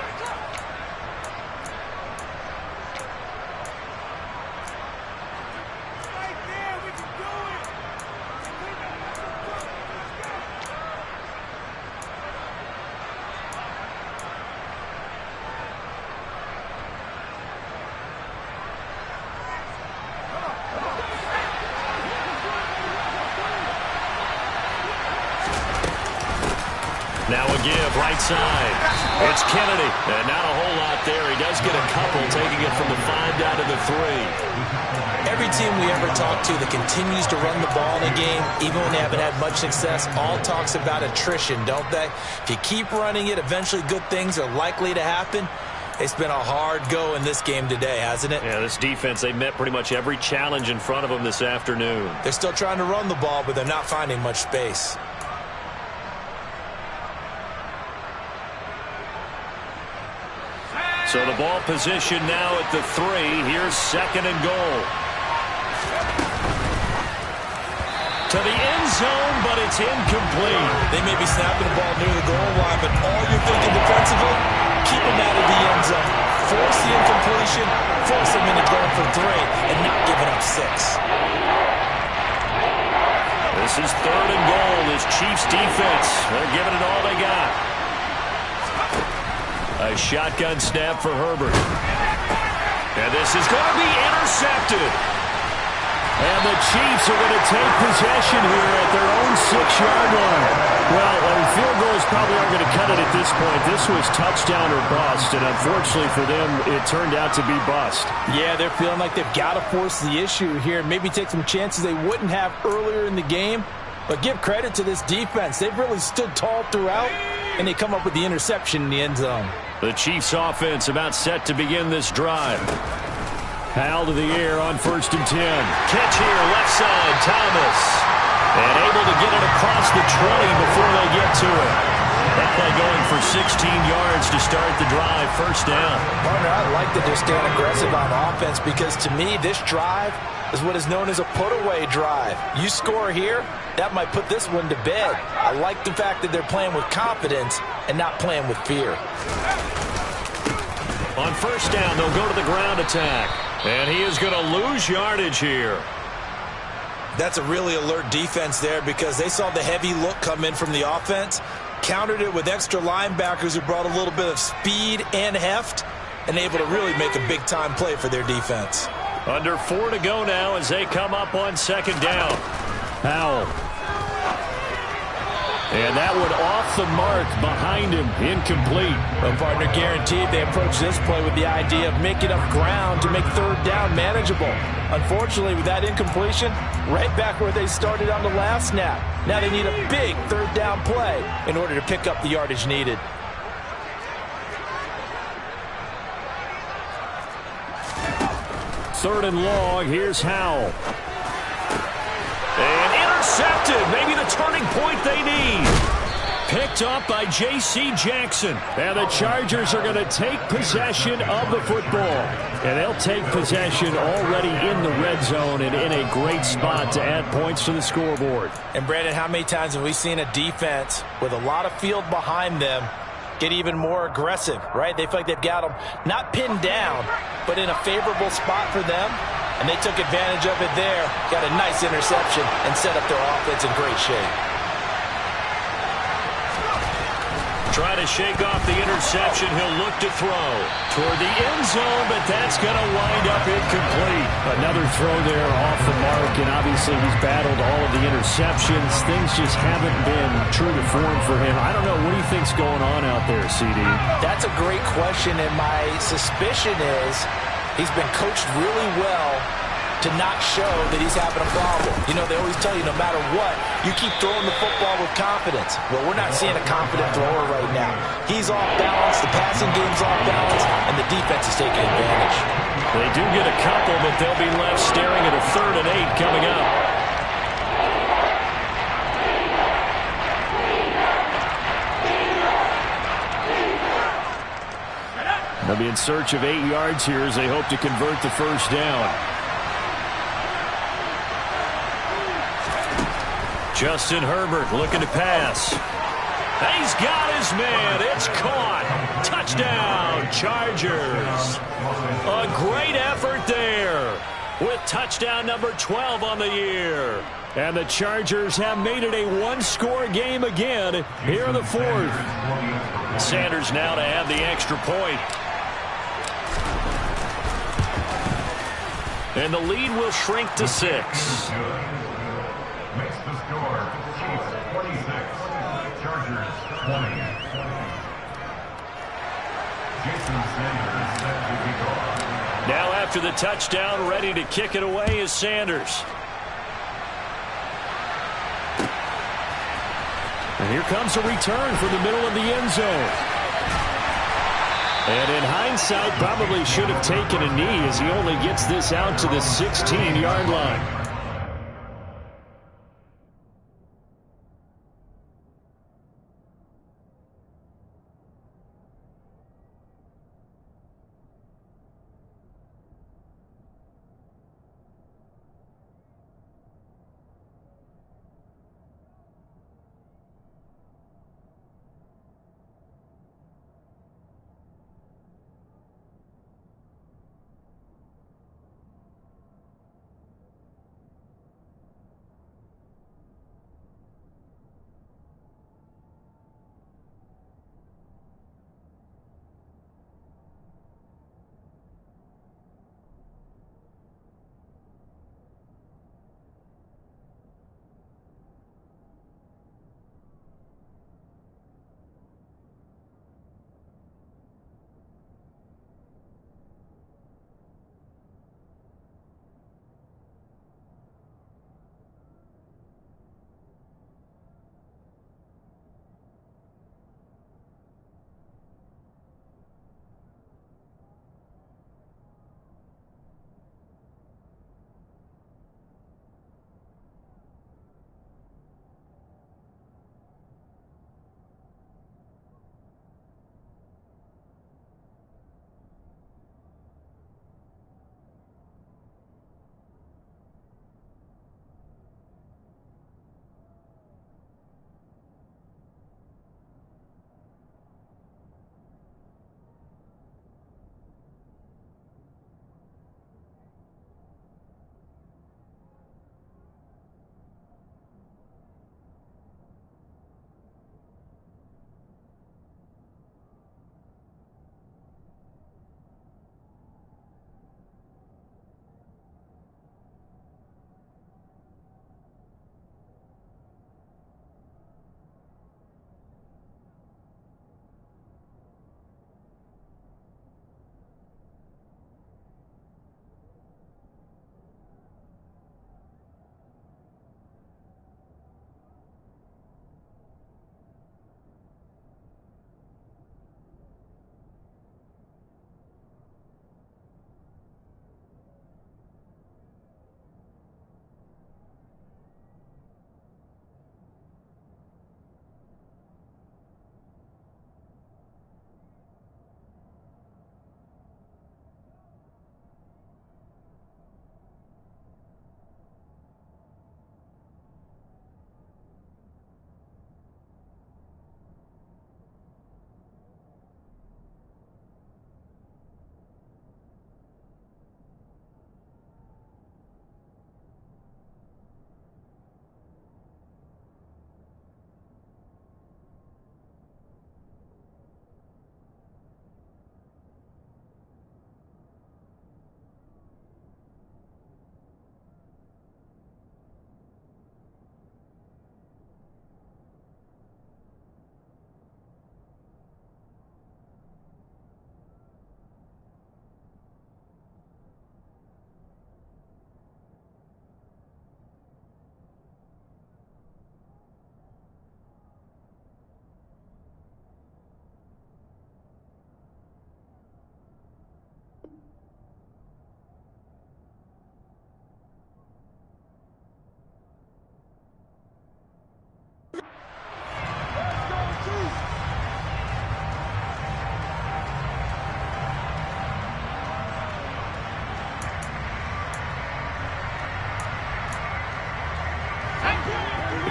Now a give, right side. It's Kennedy. And not a whole lot there. He does get a couple, taking it from the 5 down to the 3.
Every team we ever talk to that continues to run the ball in a game, even when they haven't had much success, all talks about attrition, don't they? If you keep running it, eventually good things are likely to happen. It's been a hard go in this game today, hasn't it?
Yeah, this defense, they met pretty much every challenge in front of them this afternoon.
They're still trying to run the ball, but they're not finding much space.
So the ball position now at the 3. Here's 2nd and goal. To the end zone, but it's incomplete.
They may be snapping the ball near the goal line, but all you're thinking defensively, keep them out of the end zone. Force the incompletion, force them into going for 3, and not giving up 6.
This is 3rd and goal. This Chiefs defense, they're giving it all they got. A shotgun snap for Herbert. And this is going to be intercepted. And the Chiefs are going to take possession here at their own 6-yard line. Well, field goals probably aren't going to cut it at this point. This was touchdown or bust, and unfortunately for them, it turned out to be bust.
Yeah, they're feeling like they've got to force the issue here. Maybe take some chances they wouldn't have earlier in the game. But give credit to this defense. They've really stood tall throughout, and they come up with the interception in the end zone.
The Chiefs offense about set to begin this drive. Powell to the air on 1st and 10. Catch here, left side, Thomas. And able to get it across the 20 before they get to it. That play going for 16 yards to start the drive, 1st down.
Partner, I like that they're staying aggressive on offense because to me, this drive is what is known as a put-away drive. You score here, that might put this one to bed. I like the fact that they're playing with confidence and not playing with fear.
On 1st down, they'll go to the ground attack. And he is going to lose yardage here.
That's a really alert defense there because they saw the heavy look come in from the offense, countered it with extra linebackers who brought a little bit of speed and heft, and able to really make a big-time play for their defense.
Under 4 to go now as they come up on 2nd down. Powell. And that one off the mark behind him, incomplete.
Well, partner, guaranteed they approach this play with the idea of making up ground to make 3rd down manageable. Unfortunately, with that incompletion, right back where they started on the last snap. Now they need a big 3rd down play in order to pick up the yardage needed.
Third and long, here's Howell. And intercepted, maybe the turning point they need. Picked up by J.C. Jackson. And the Chargers are going to take possession of the football. And they'll take possession already in the red zone and in a great spot to add points to the scoreboard.
And Brandon, how many times have we seen a defense with a lot of field behind them get even more aggressive, right? They feel like they've got them not pinned down, but in a favorable spot for them. And they took advantage of it there, got a nice interception, and set up their offense in great shape.
Try to shake off the interception. He'll look to throw toward the end zone, but that's going to wind up incomplete. Another throw there off the mark, and obviously he's battled all of the interceptions. Things just haven't been true to form for him. I don't know. What do you think's going on out there, CD? That's
a great question, and my suspicion is he's been coached really well to not show that he's having a problem. You know, they always tell you no matter what, you keep throwing the football with confidence. Well, we're not seeing a confident thrower right now. He's off balance, the passing game's off balance, and the defense is taking advantage.
They do get a couple, but they'll be left staring at a 3rd and 8 coming up. They'll be in search of 8 yards here as they hope to convert the 1st down. Justin Herbert looking to pass. He's got his man. It's caught. Touchdown, Chargers. A great effort there with touchdown number 12 on the year. And the Chargers have made it a one-score game again here in the 4th. Sanders now to have the extra point. And the lead will shrink to 6.
Makes the score. Chiefs 26, Chargers 20. Jason Sanders set to be gone.
Now after the touchdown, ready to kick it away is Sanders. And here comes a return from the middle of the end zone. And in hindsight, probably should have taken a knee as he only gets this out to the 16-yard line.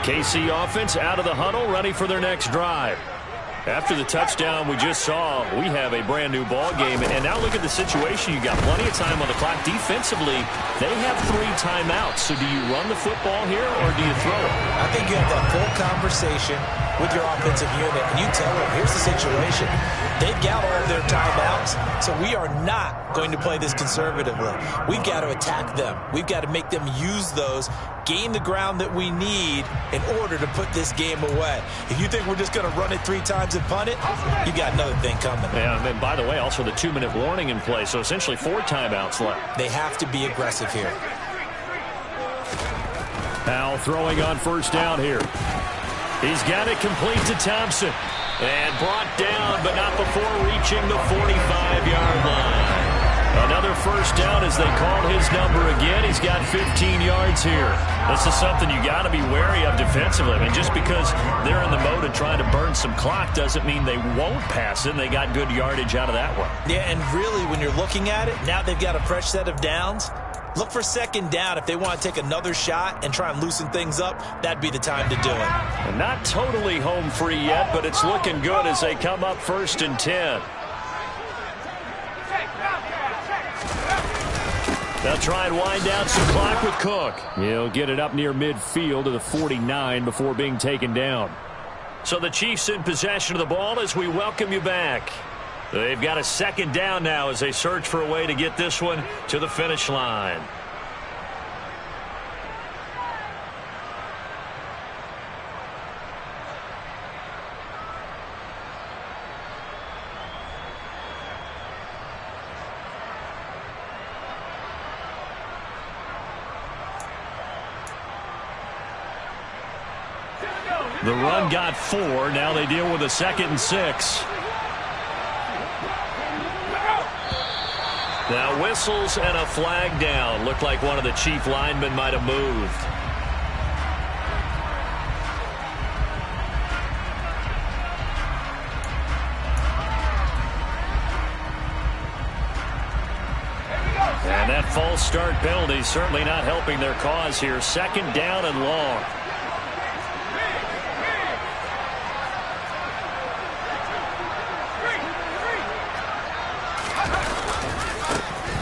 KC offense out of the huddle, ready for their next drive. After the touchdown we just saw, we have a brand-new ball game. And now look at the situation. You got plenty of time on the clock. Defensively, they have 3 timeouts. So do you run the football here or do you throw it?
I think you have that full conversation with your offensive unit, and you tell them, here's the situation. They've got all of their timeouts, so we are not going to play this conservatively. We've got to attack them. We've got to make them use those, gain the ground that we need in order to put this game away. If you think we're just going to run it 3 times and punt it, you got another thing coming.
Yeah, and by the way, also the 2-minute warning in play, so essentially 4 timeouts left.
They have to be aggressive here.
Now throwing on first down here. He's got it complete to Thompson. And brought down, but not before reaching the 45-yard line. Another first down as they called his number again. He's got 15 yards here. This is something you got to be wary of defensively. I mean, just because they're in the mode of trying to burn some clock doesn't mean they won't pass it. And they got good yardage out of that one.
Yeah, and really, when you're looking at it, now they've got a fresh set of downs. Look for second down. If they want to take another shot and try and loosen things up, that'd be the time to do it.
And not totally home free yet, but it's looking good as they come up 1st and 10. They'll try and wind down some clock with Cook. He'll get it up near midfield to the 49 before being taken down. So the Chiefs in possession of the ball as we welcome you back. They've got a second down now as they search for a way to get this one to the finish line. The run got 4. Now they deal with a 2nd and 6. Now whistles and a flag down. Looked like one of the Chief linemen might have moved. And that false start penalty certainly not helping their cause here. 2nd down and long.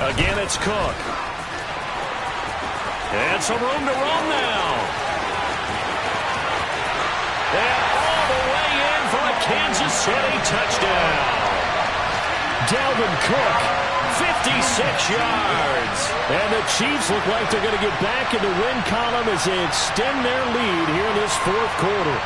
Again, it's Cook. And some room to run now. And all the way in for a Kansas City touchdown. Dalvin Cook, 56 yards. And the Chiefs look like they're going to get back in the win column as they extend their lead here in this 4th quarter.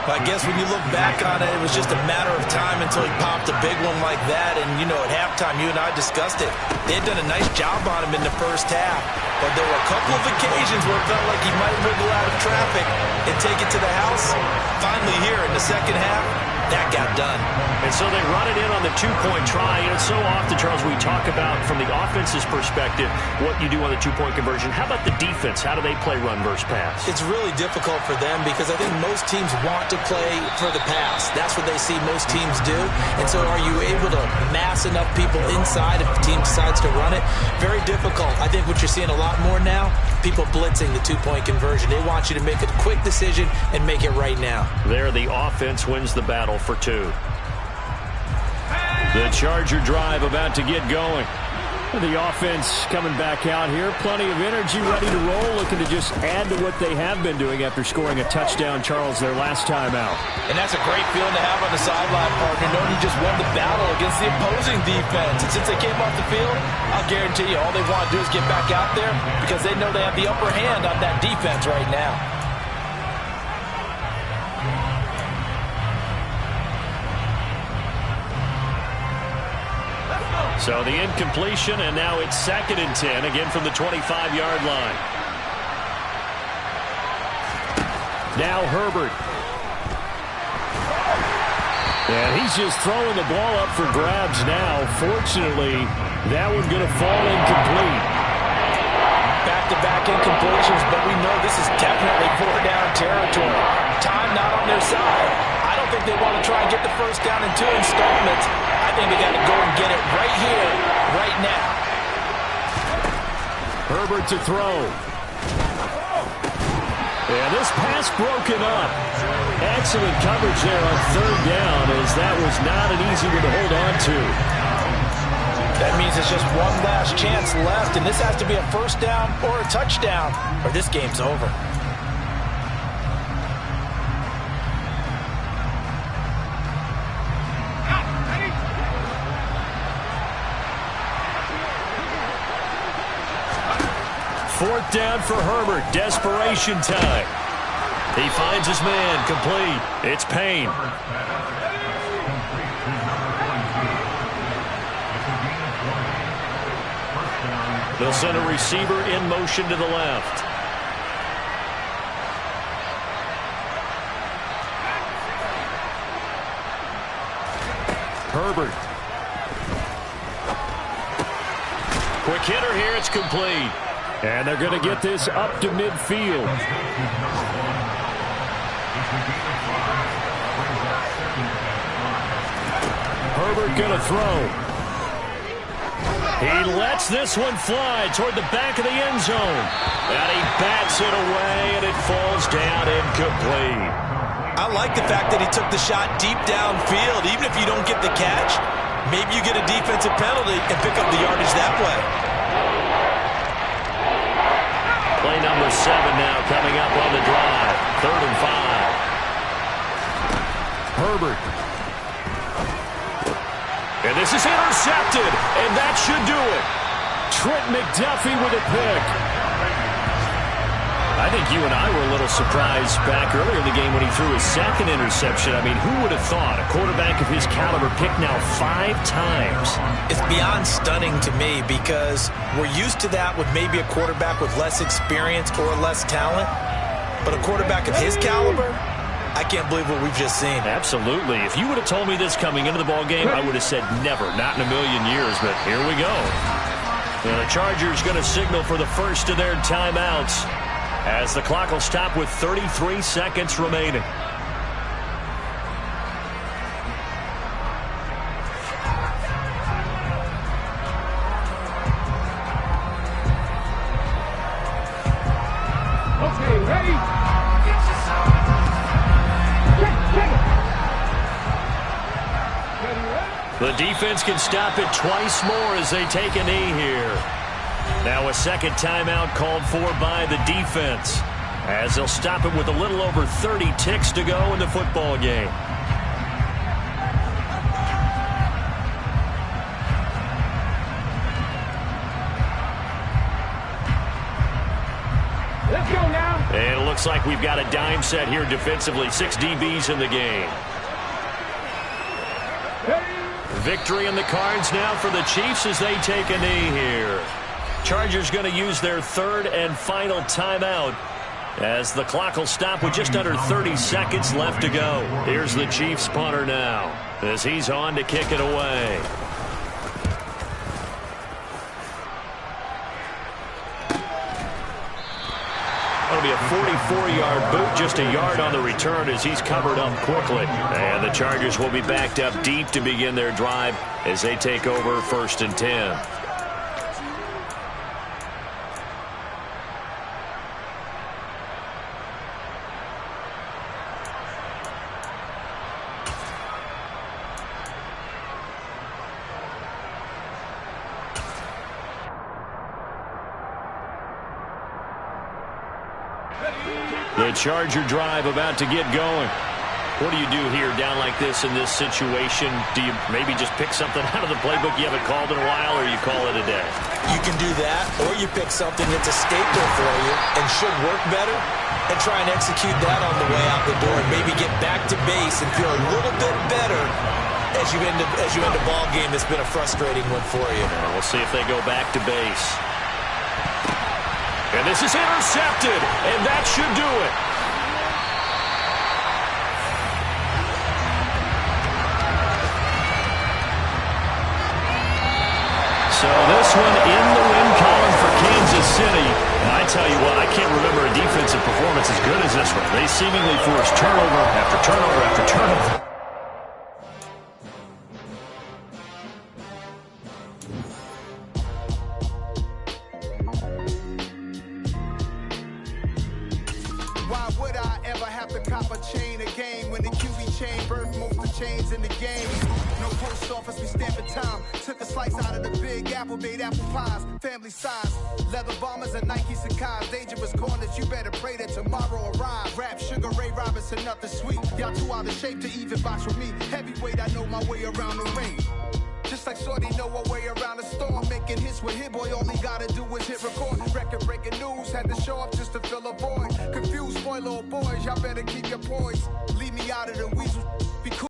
I guess when you look back on it, it was just a matter of time until he popped a big one like that. And, you know, at halftime, you and I discussed it. They had done a nice job on him in the first half. But there were a couple of occasions where it felt like he might wiggle out of traffic and take it to the house. Finally here in the second half, that got done.
And so they run it in on the 2-point try. And so often, Charles, we talk about from the offense's perspective what you do on the 2-point conversion. How about the defense? How do they play run versus pass?
It's really difficult for them because I think most teams want to play for the pass. That's what they see most teams do. And so are you able to mass enough people inside if the team decides to run it? Very difficult. I think what you're seeing a lot more now, people blitzing the 2-point conversion. They want you to make a quick decision and make it right now.
There, the offense wins the battle for 2. The Charger drive about to get going. The offense coming back out here. Plenty of energy, ready to roll, looking to just add to what they have been doing after scoring a touchdown, Charles, their last time out.
And that's a great feeling to have on the sideline, partner, knowing you just won the battle against the opposing defense. And since they came off the field, I'll guarantee you all they want to do is get back out there because they know they have the upper hand on that defense right now.
So the incompletion, and now it's 2nd and 10, again from the 25-yard line. Now Herbert. And he's just throwing the ball up for grabs now. Fortunately, that one's going to fall incomplete.
Back-to-back incompletions, but we know this is definitely 4-down territory. Time not on their side. I don't think they want to try and get the first down in 2 installments. I think they got to go and get it right here, right now.
Herbert to throw. And this pass broken up. Excellent coverage there on 3rd down as that was not an easy one to hold on to.
That means it's just one last chance left, and this has to be a first down or a touchdown, or this game's over.
Fourth down for Herbert. Desperation time. He finds his man. Complete. It's Payne. They'll send a receiver in motion to the left. Herbert. Quick hitter here. It's complete. And they're going to get this up to midfield. Herbert going to throw. He lets this one fly toward the back of the end zone. And he bats it away, and it falls down incomplete.
I like the fact that he took the shot deep downfield. Even if you don't get the catch, maybe you get a defensive penalty and pick up the yardage that way.
Play number 7 now coming up on the drive. 3rd and 5. Herbert. And this is intercepted, and that should do it. Trent McDuffie with a pick. I think you and I were a little surprised back earlier in the game when he threw his 2nd interception. I mean, who would have thought a quarterback of his caliber picked now 5 times?
It's beyond stunning to me because we're used to that with maybe a quarterback with less experience or less talent. But a quarterback of his caliber, I can't believe what we've just seen.
Absolutely. If you would have told me this coming into the ball game, I would have said never, not in a million years. But here we go. And the Chargers going to signal for the first of their timeouts as the clock will stop with 33 seconds remaining.
Okay, ready?
The defense can stop it twice more as they take a knee here. Now a second timeout called for by the defense as they'll stop it with a little over 30 ticks to go in the football game.
Let's go now.
And it looks like we've got a dime set here defensively. 6 DBs in the game. Victory in the cards now for the Chiefs as they take a knee here. Chargers going to use their 3rd and final timeout as the clock will stop with just under 30 seconds left to go. Here's the Chiefs punter now as he's on to kick it away. That'll be a 44-yard boot, just a yard on the return as he's covered up quickly. And the Chargers will be backed up deep to begin their drive as they take over 1st and 10. The Charger drive about to get going. What do you do here down like this in this situation? Do you maybe just pick something out of the playbook you haven't called in a while, or you call it a day?
You can do that, or you pick something that's a staple for you and should work better and try and execute that on the way out the door and maybe get back to base and feel a little bit better as you end a ball game that's been a frustrating one for you.
We'll see if they go back to base. And this is intercepted, and that should do it. So this one in the win column for Kansas City. And I tell you what, I can't remember a defensive performance as good as this one. They seemingly forced turnover after turnover after turnover.
Why would I ever have to cop a chain again when the QB chain birth most of the chains in the game? No post office, we stamping time. Took a slice out of the big apple, made apple pies, family size. Leather bombers and Nike Sacai's. Dangerous corners, you better pray that tomorrow arrive. Rap, Sugar Ray Robinson, nothing sweet. Y'all too out of shape to even box with me. Heavyweight, I know my way around the ring. Just like Shorty know her way around the storm. Making hits with Hit Boy, all he gotta do is hit record. Record breaking news, had to show up just to fill a void. Confused, spoil little boys, y'all better keep your poise. Leave me out of the weasel.